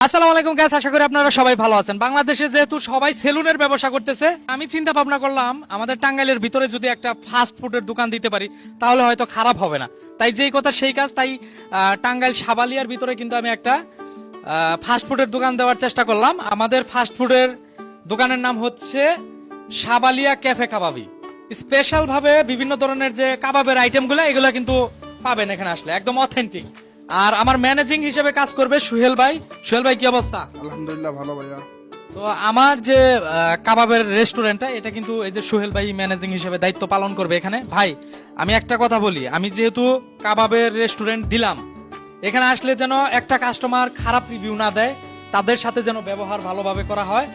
আসসালামু আলাইকুম গাইস, আশা করি আপনারা সবাই ভালো আছেন। বাংলাদেশে যেহেতু সবাই সেলুনের ব্যবসা করতেছে, আমি চিন্তা ভাবনা করলাম আমাদের টাঙ্গাইলের ভিতরে যদি একটা ফাস্ট ফুডের দোকান দিতে পারি তাহলে হয়তো খারাপ হবে না। তাই যেই কথা সেই কাজ। তাই টাঙ্গাইল সাবালিয়ার ভিতরে কিন্তু আমি একটা ফাস্ট ফুডের দোকান দেওয়ার চেষ্টা করলাম। আমাদের ফাস্ট ফুডের দোকানের নাম হচ্ছে সাবালিয়া ক্যাফে কাবাবি। স্পেশাল ভাবে বিভিন্ন ধরনের যে কাবাবের আইটেমগুলো এগুলো কিন্তু পাবেন এখানে আসলে, একদম অথেন্টিক। আর আমার ম্যানেজিং হিসেবে কাজ করবে সুহেল ভাই। সুহেল ভাই, কি অবস্থা? আলহামদুলিল্লাহ ভালো ভাইয়া। তো আমার যে কাবাবের রেস্টুরেন্টটা, এটা কিন্তু এই যে সুহেল ভাই ম্যানেজিং হিসেবে দায়িত্ব পালন করবে এখানে। ভাই, আমি একটা কথা বলি, আমি যেহেতু কাবাবের রেস্টুরেন্ট দিলাম, এখানে আসলে যেন একটা কাস্টমার খারাপ রিভিউ না দেয়, তাদের সাথে যেন ব্যবহার ভালোভাবে করা হয়,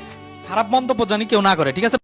খারাপ মন্তব্য জানি কেউ না করে, ঠিক আছে?